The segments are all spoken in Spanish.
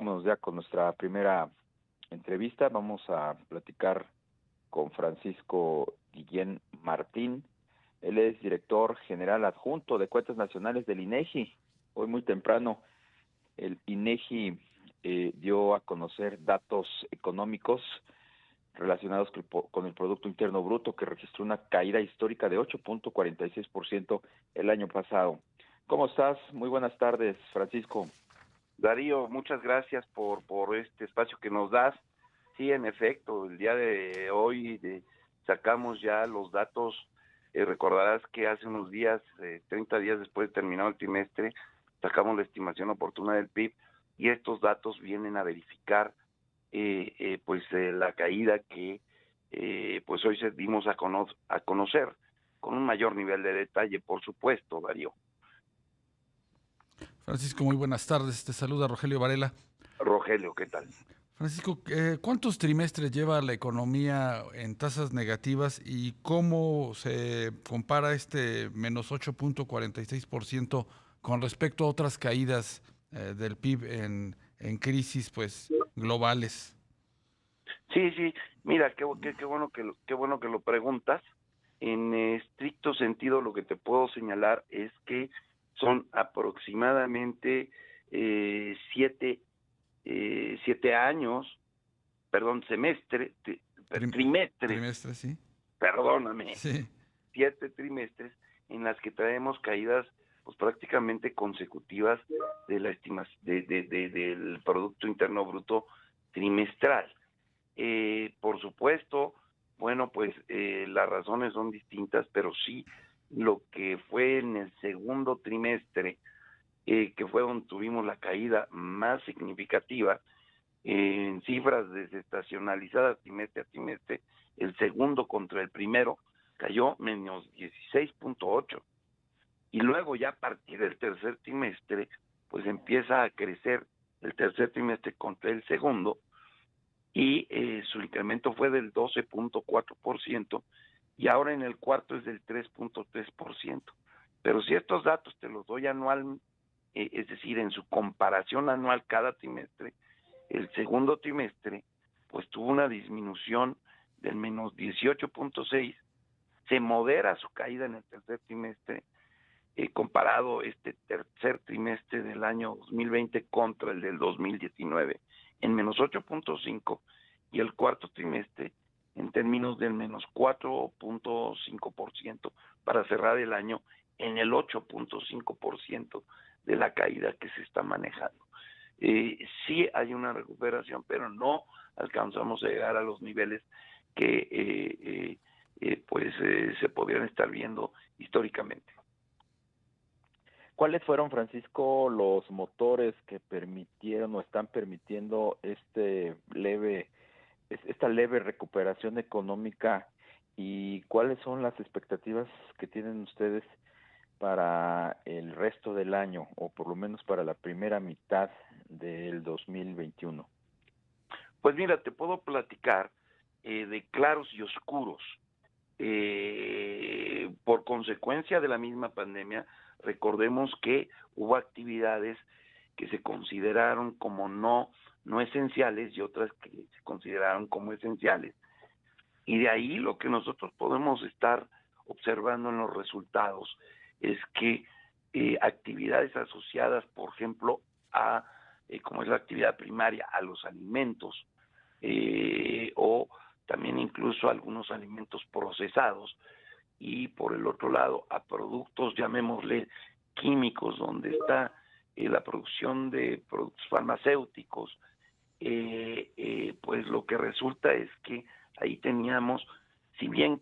Vamos ya con nuestra primera entrevista. Vamos a platicar con Francisco Guillén Martín. Él es director general adjunto de Cuentas Nacionales del INEGI. Hoy muy temprano el INEGI dio a conocer datos económicos relacionados con el Producto Interno Bruto, que registró una caída histórica de 8.46% el año pasado. ¿Cómo estás? Muy buenas tardes, Francisco. Darío, muchas gracias por este espacio que nos das. Sí, en efecto, el día de hoy sacamos ya los datos. Recordarás que hace unos días, 30 días después de terminado el trimestre, sacamos la estimación oportuna del PIB y estos datos vienen a verificar la caída que pues hoy dimos a conocer con un mayor nivel de detalle, por supuesto, Darío. Francisco, muy buenas tardes. Te saluda Rogelio Varela. Rogelio, ¿qué tal? Francisco, ¿cuántos trimestres lleva la economía en tasas negativas y cómo se compara este menos 8.46% con respecto a otras caídas del PIB en crisis pues globales? Sí, mira, qué bueno que lo preguntas. En estricto sentido, lo que te puedo señalar es que son aproximadamente siete años, perdón, trimestres, Trimestre, sí. perdóname, Sí. 7 trimestres en las que traemos caídas pues prácticamente consecutivas de la del Producto Interno Bruto trimestral. Por supuesto, bueno, pues las razones son distintas, pero sí lo que fue en el segundo trimestre, que fue donde tuvimos la caída más significativa, en cifras desestacionalizadas trimestre a trimestre, el segundo contra el primero cayó menos 16.8. Y luego ya a partir del tercer trimestre, pues empieza a crecer el tercer trimestre contra el segundo, y su incremento fue del 12.4%, y ahora en el cuarto es del 3.3%. Pero si estos datos te los doy anual, es decir, en su comparación anual cada trimestre, el segundo trimestre pues tuvo una disminución del menos 18.6, se modera su caída en el tercer trimestre, comparado este tercer trimestre del año 2020 contra el del 2019 en menos 8.5, y el cuarto trimestre en términos del menos 4.5%, para cerrar el año en el 8.5% de la caída que se está manejando. Sí hay una recuperación, pero no alcanzamos a llegar a los niveles que se podrían estar viendo históricamente. ¿Cuáles fueron, Francisco, los motores que permitieron o están permitiendo esta leve recuperación económica, y cuáles son las expectativas que tienen ustedes para el resto del año, o por lo menos para la primera mitad del 2021? Pues mira, te puedo platicar de claros y oscuros. Por consecuencia de la misma pandemia, recordemos que hubo actividades que se consideraron como no esenciales y otras que se consideraron como esenciales. Y de ahí lo que nosotros podemos estar observando en los resultados es que actividades asociadas, por ejemplo, a como es la actividad primaria, a los alimentos, o también incluso algunos alimentos procesados, y por el otro lado a productos, llamémosle químicos, donde está la producción de productos farmacéuticos, pues lo que resulta es que ahí teníamos, si bien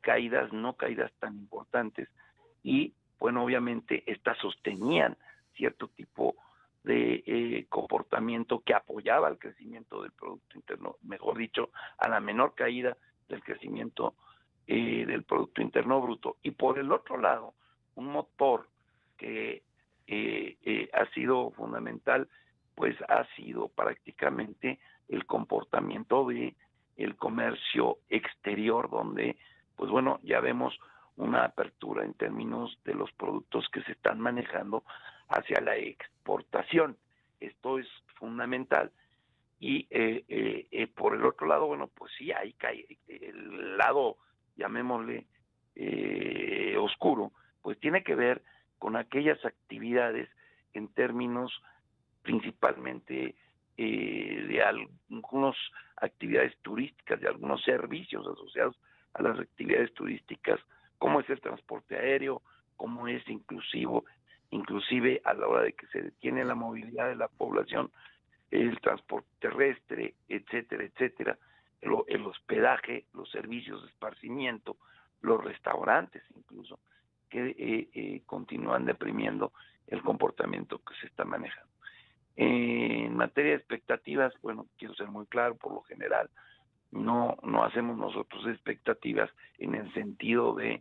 caídas, no caídas tan importantes, y bueno, obviamente estas sostenían cierto tipo de comportamiento que apoyaba el crecimiento del Producto Interno, mejor dicho, a la menor caída del crecimiento del Producto Interno Bruto. Y por el otro lado, un motor que ha sido fundamental, pues ha sido prácticamente el comportamiento de el comercio exterior, donde pues bueno, ya vemos una apertura en términos de los productos que se están manejando hacia la exportación. Esto es fundamental. Y por el otro lado, bueno, pues sí, hay el lado, llamémosle, oscuro, pues tiene que ver con aquellas actividades en términos principalmente de algunas actividades turísticas, de algunos servicios asociados a las actividades turísticas, como es el transporte aéreo, como es inclusive a la hora de que se detiene la movilidad de la población, el transporte terrestre, etcétera, etcétera, el hospedaje, los servicios de esparcimiento, los restaurantes incluso, que continúan deprimiendo el comportamiento que se está manejando. En materia de expectativas, bueno, quiero ser muy claro, por lo general no hacemos nosotros expectativas en el sentido de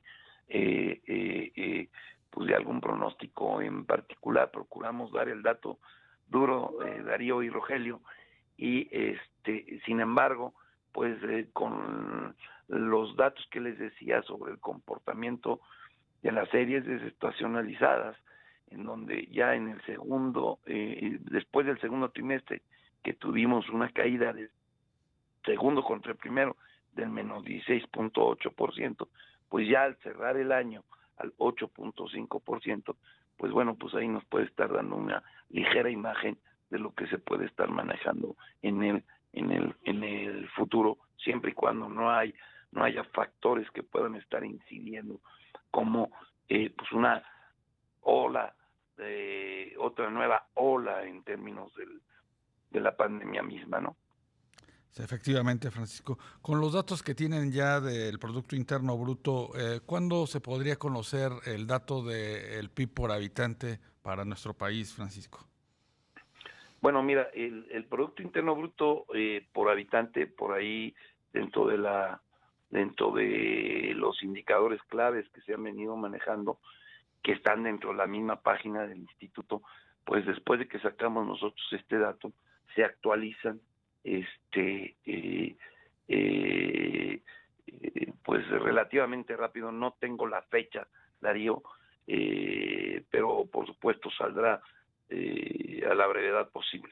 pues de algún pronóstico en particular. Procuramos dar el dato duro, Darío y Rogelio, y sin embargo, pues con los datos que les decía sobre el comportamiento de las series desestacionalizadas, en donde ya en el después del segundo trimestre, que tuvimos una caída del segundo contra el primero del menos 16.8%, pues ya al cerrar el año al 8.5%, pues bueno, pues ahí nos puede estar dando una ligera imagen de lo que se puede estar manejando en el futuro, siempre y cuando no haya factores que puedan estar incidiendo, como pues una ola, otra nueva ola en términos de la pandemia misma, ¿no? Sí, efectivamente, Francisco. Con los datos que tienen ya del Producto Interno Bruto, ¿cuándo se podría conocer el dato del PIB por habitante para nuestro país, Francisco? Bueno, mira, el Producto Interno Bruto por habitante, por ahí dentro de los indicadores claves que se han venido manejando, que están dentro de la misma página del instituto, pues después de que sacamos nosotros este dato, se actualizan pues relativamente rápido. No tengo la fecha, Darío, pero por supuesto saldrá a la brevedad posible.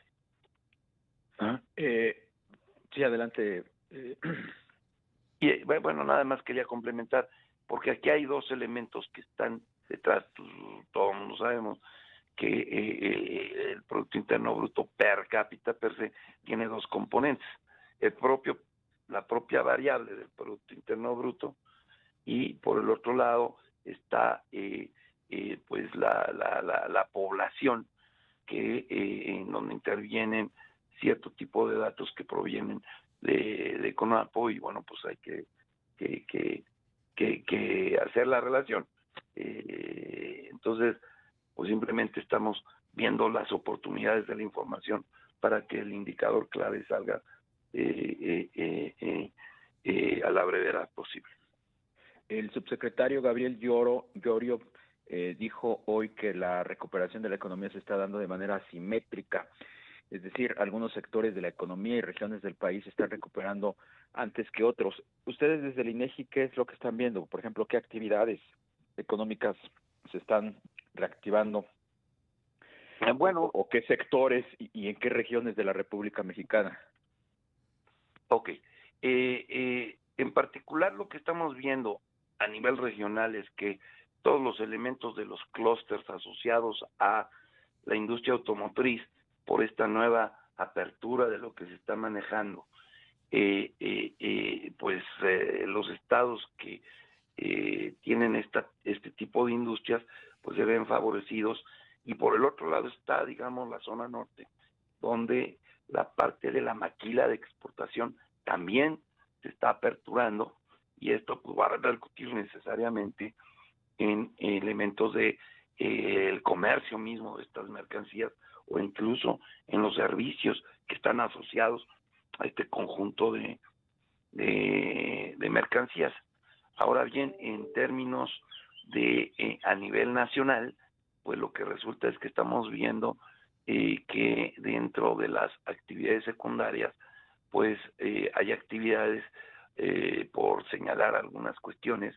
Sí, adelante. Y bueno, nada más quería complementar, porque aquí hay dos elementos que están detrás. Todos mundo sabemos que el Producto Interno Bruto per cápita per se tiene dos componentes: la propia variable del Producto Interno Bruto, y por el otro lado está pues la población, que en donde intervienen cierto tipo de datos que provienen de CONAPO, y bueno, pues hay que hacer la relación. Entonces, pues simplemente estamos viendo las oportunidades de la información para que el indicador clave salga a la brevedad posible. El subsecretario Gabriel Llorio dijo hoy que la recuperación de la economía se está dando de manera asimétrica, es decir, algunos sectores de la economía y regiones del país se están recuperando antes que otros. Ustedes desde el INEGI, ¿qué es lo que están viendo? Por ejemplo, ¿qué actividades económicas se están reactivando? Bueno, ¿O qué sectores y en qué regiones de la República Mexicana? Ok. En particular, lo que estamos viendo a nivel regional es que todos los elementos de los clústeres asociados a la industria automotriz, por esta nueva apertura de lo que se está manejando, pues los estados que tienen este tipo de industrias, pues se ven favorecidos. Y por el otro lado está, digamos, la zona norte, donde la parte de la maquila de exportación también se está aperturando, y esto pues va a repercutir necesariamente en elementos de el comercio mismo de estas mercancías, o incluso en los servicios que están asociados a este conjunto de mercancías. Ahora bien, en términos de a nivel nacional, pues lo que resulta es que estamos viendo que dentro de las actividades secundarias, pues hay actividades, por señalar algunas cuestiones,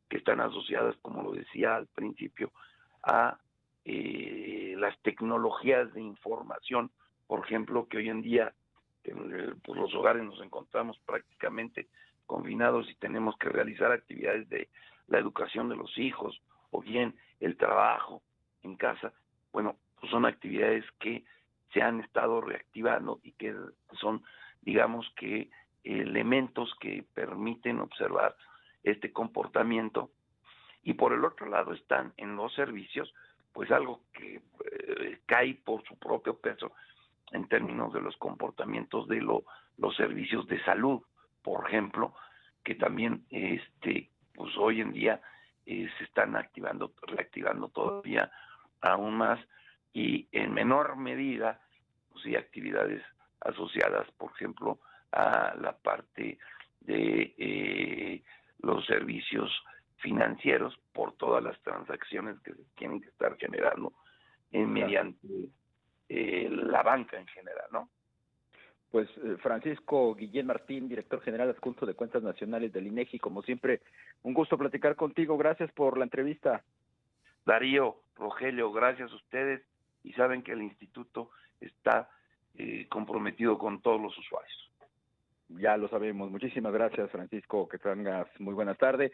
que están asociadas, como lo decía al principio, a las tecnologías de información por ejemplo, que hoy en día pues los hogares nos encontramos prácticamente confinados y tenemos que realizar actividades de la educación de los hijos o bien el trabajo en casa. Bueno, pues son actividades que se han estado reactivando y que son, digamos que, elementos que permiten observar este comportamiento. Y por el otro lado están en los servicios, pues algo que cae por su propio peso en términos de los comportamientos de los servicios de salud, por ejemplo, que también pues hoy en día se están reactivando todavía aún más, y en menor medida pues sí actividades asociadas, por ejemplo, a la parte de los servicios financieros, por todas las transacciones que se tienen que estar generando mediante la banca en general, ¿no? Pues Francisco Guillén Martín, director general adjunto de Cuentas Nacionales del INEGI, como siempre, un gusto platicar contigo. Gracias por la entrevista. Darío, Rogelio, gracias a ustedes, y saben que el instituto está comprometido con todos los usuarios. Ya lo sabemos. Muchísimas gracias, Francisco. Que tengas muy buena tarde.